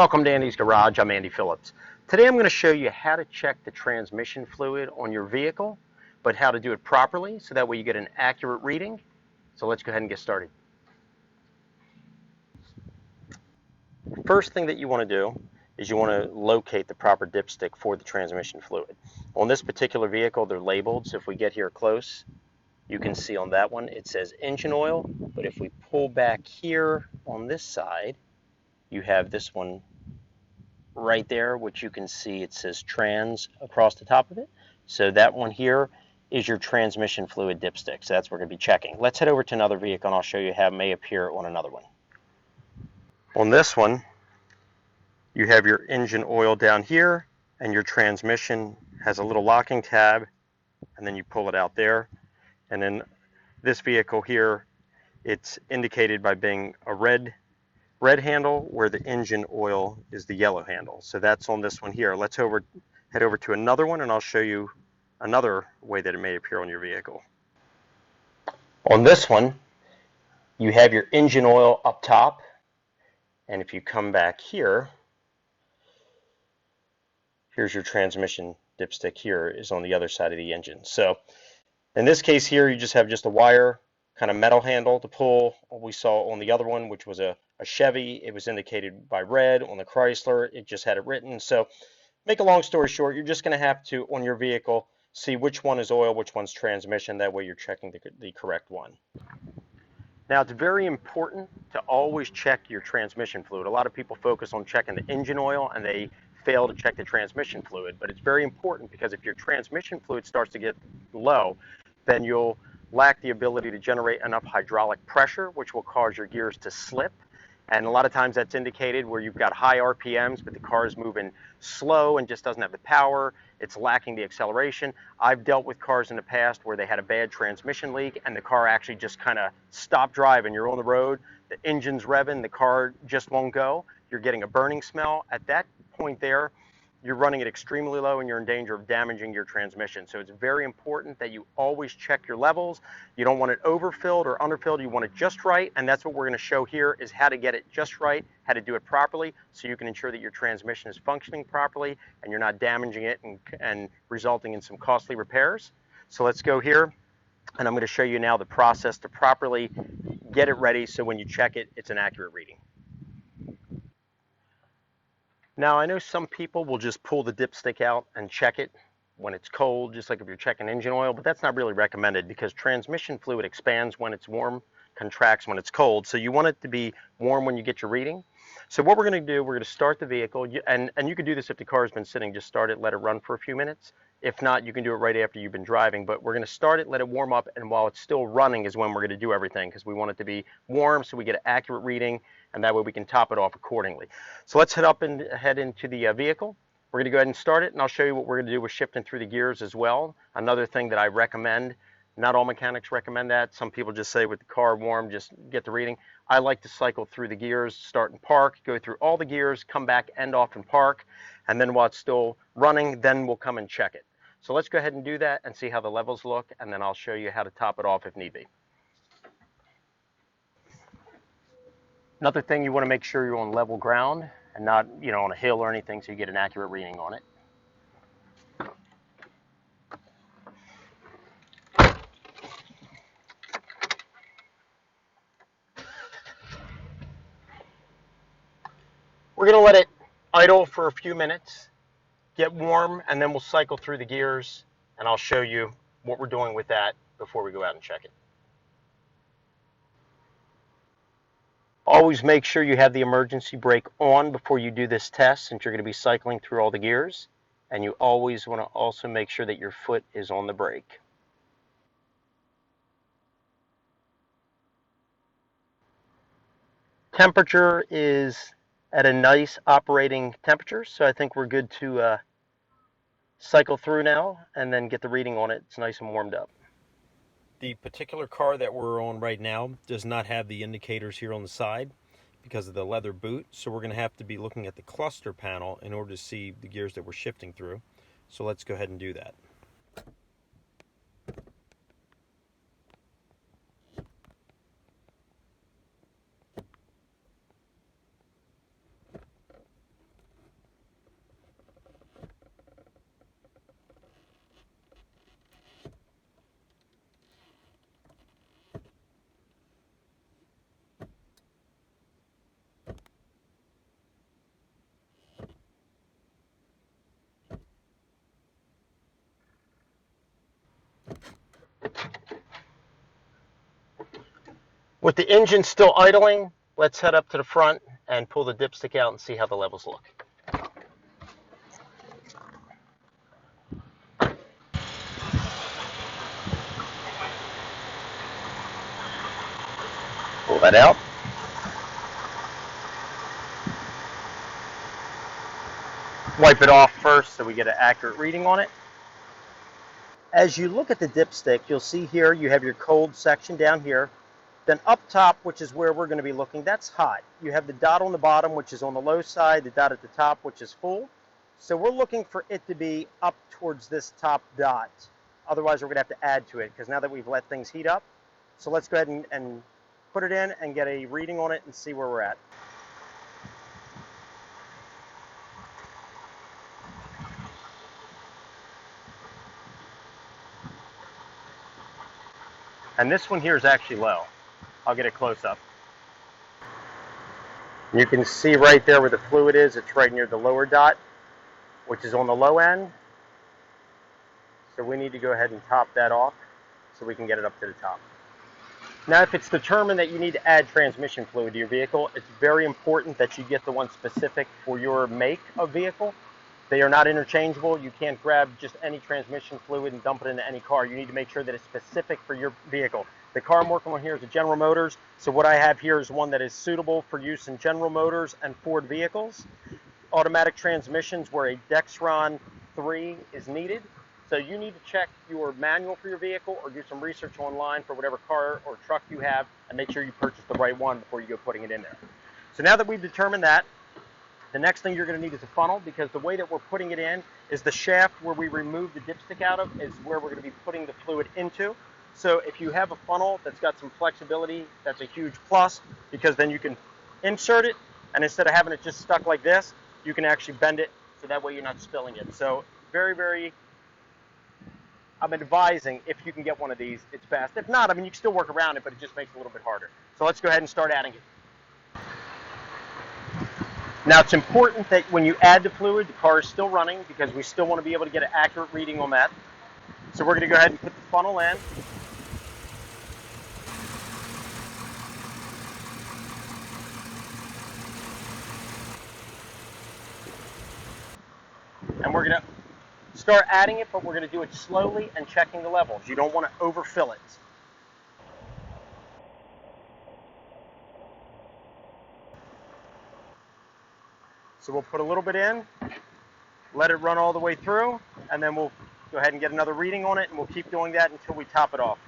Welcome to Andy's Garage. I'm Andy Phillips. Today I'm going to show you how to check the transmission fluid on your vehicle, but how to do it properly so that way you get an accurate reading. So let's go ahead and get started. First thing that you want to do is you want to locate the proper dipstick for the transmission fluid. On this particular vehicle, they're labeled, so if we get here close, you can see on that one it says engine oil, but if we pull back here on this side, you have this one right there, which you can see it says trans across the top of it. So that one here is your transmission fluid dipstick. So that's what we're going to be checking. Let's head over to another vehicle and I'll show you how it may appear on another one. On this one, you have your engine oil down here and your transmission has a little locking tab and then you pull it out there. And then this vehicle here, it's indicated by being a red handle where the engine oil is the yellow handle. So that's on this one here. Let's head over to another one and I'll show you another way that it may appear on your vehicle. On this one, you have your engine oil up top, and if you come back here, here's your transmission dipstick here is on the other side of the engine. So in this case here, you just have a wire kind of metal handle to pull. We saw on the other one, which was a Chevy, it was indicated by red. On the Chrysler, it just had it written. So make a long story short, you're just going to have to, on your vehicle, see which one is oil, which one's transmission. That way you're checking the correct one. Now, it's very important to always check your transmission fluid. A lot of people focus on checking the engine oil and they fail to check the transmission fluid, but it's very important because if your transmission fluid starts to get low, then you'll lack the ability to generate enough hydraulic pressure, which will cause your gears to slip. And a lot of times that's indicated where you've got high RPMs, but the car is moving slow and just doesn't have the power. It's lacking the acceleration. I've dealt with cars in the past where they had a bad transmission leak and the car actually just kind of stopped driving. You're on the road, the engine's revving, the car just won't go. You're getting a burning smell. At that point there, you're running it extremely low and you're in danger of damaging your transmission. So it's very important that you always check your levels. You don't want it overfilled or underfilled. You want it just right. And that's what we're going to show here is how to get it just right, how to do it properly so you can ensure that your transmission is functioning properly and you're not damaging it and resulting in some costly repairs. So let's go here and I'm going to show you now the process to properly get it ready so when you check it, it's an accurate reading. Now, I know some people will just pull the dipstick out and check it when it's cold, just like if you're checking engine oil, but that's not really recommended because transmission fluid expands when it's warm, contracts when it's cold. So you want it to be warm when you get your reading. So what we're going to do, we're going to start the vehicle, and you can do this if the car has been sitting, just start it, let it run for a few minutes. If not, you can do it right after you've been driving, but we're going to start it, let it warm up, and while it's still running is when we're going to do everything because we want it to be warm so we get an accurate reading, and that way we can top it off accordingly. So let's head into the vehicle. We're going to go ahead and start it, and I'll show you what we're going to do with shifting through the gears as well. Another thing that I recommend, not all mechanics recommend that. Some people just say with the car warm, just get the reading. I like to cycle through the gears, start and park, go through all the gears, come back, end off and park, and then while it's still running, then we'll come and check it. So let's go ahead and do that and see how the levels look, and then I'll show you how to top it off if need be. Another thing, you want to make sure you're on level ground and not, on a hill or anything so you get an accurate reading on it. We're going to let it idle for a few minutes, get warm, and then we'll cycle through the gears and I'll show you what we're doing with that before we go out and check it. Always make sure you have the emergency brake on before you do this test since you're going to be cycling through all the gears. And you always want to also make sure that your foot is on the brake. Temperature is at a nice operating temperature, so I think we're good to cycle through now and then get the reading on it. It's nice and warmed up. The particular car that we're on right now does not have the indicators here on the side because of the leather boot, so we're going to have to be looking at the cluster panel in order to see the gears that we're shifting through. So let's go ahead and do that. With the engine still idling, let's head up to the front and pull the dipstick out and see how the levels look. Pull that out. Wipe it off first so we get an accurate reading on it. As you look at the dipstick, you'll see here you have your cold section down here. Then up top, which is where we're going to be looking, that's hot. You have the dot on the bottom, which is on the low side, the dot at the top, which is full. So we're looking for it to be up towards this top dot. Otherwise, we're going to have to add to it because now that we've let things heat up. So let's go ahead and put it in and get a reading on it and see where we're at. And this one here is actually low. I'll get a close up. You can see right there where the fluid is, it's right near the lower dot, which is on the low end. So we need to go ahead and top that off so we can get it up to the top. Now, if it's determined that you need to add transmission fluid to your vehicle, it's very important that you get the one specific for your make of vehicle. They are not interchangeable. You can't grab just any transmission fluid and dump it into any car. You need to make sure that it's specific for your vehicle. The car I'm working on here is a General Motors, so what I have here is one that is suitable for use in General Motors and Ford vehicles. Automatic transmissions where a Dexron 3 is needed. So you need to check your manual for your vehicle or do some research online for whatever car or truck you have and make sure you purchase the right one before you go putting it in there. So now that we've determined that, the next thing you're going to need is a funnel, because the way that we're putting it in is the shaft where we remove the dipstick out of is where we're going to be putting the fluid into. So if you have a funnel that's got some flexibility, that's a huge plus, because then you can insert it, and instead of having it just stuck like this, you can actually bend it so that way you're not spilling it. So very, I'm advising if you can get one of these, it's best. If not, I mean, you can still work around it, but it just makes it a little bit harder. So let's go ahead and start adding it. Now, it's important that when you add the fluid, the car is still running because we still want to be able to get an accurate reading on that. So we're going to go ahead and put the funnel in. And we're going to start adding it, but we're going to do it slowly and checking the levels. You don't want to overfill it. So we'll put a little bit in, let it run all the way through, and then we'll go ahead and get another reading on it, and we'll keep doing that until we top it off.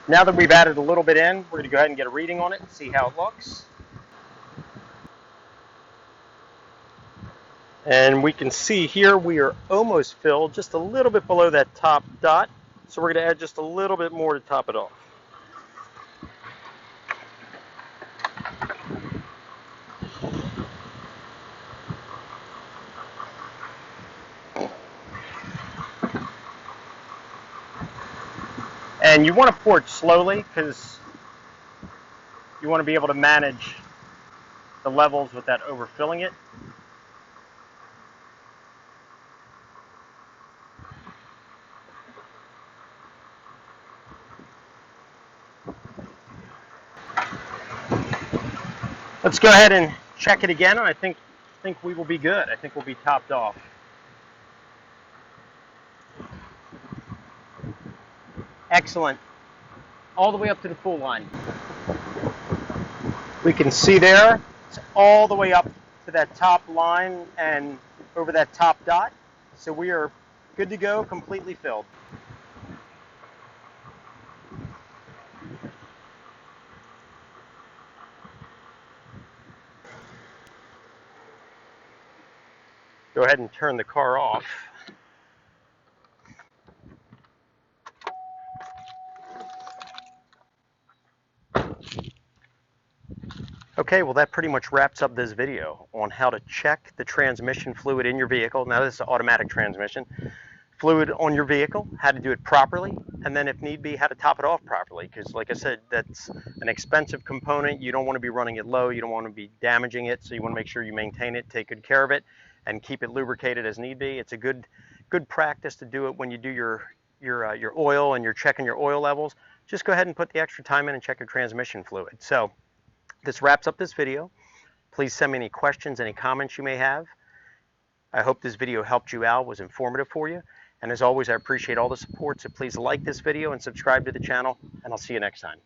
Now that we've added a little bit in, we're going to go ahead and get a reading on it and see how it looks. And we can see here we are almost filled, just a little bit below that top dot. So we're going to add just a little bit more to top it off. And you want to pour it slowly because you want to be able to manage the levels without overfilling it. Let's go ahead and check it again, and I think we will be good. I think we'll be topped off. Excellent. All the way up to the full line. We can see there, it's all the way up to that top line and over that top dot. So we are good to go, completely filled. Go ahead and turn the car off. Okay, well that pretty much wraps up this video on how to check the transmission fluid in your vehicle. Now this is an automatic transmission. Fluid on your vehicle, how to do it properly, and then if need be, how to top it off properly. Because like I said, that's an expensive component. You don't want to be running it low. You don't want to be damaging it. So you want to make sure you maintain it, take good care of it, and keep it lubricated as need be. It's a good practice to do it when you do your oil and you're checking your oil levels. just go ahead and put the extra time in and check your transmission fluid. So this wraps up this video. Please send me any questions, any comments you may have. I hope this video helped you out, was informative for you. And as always, I appreciate all the support, so please like this video and subscribe to the channel, and I'll see you next time.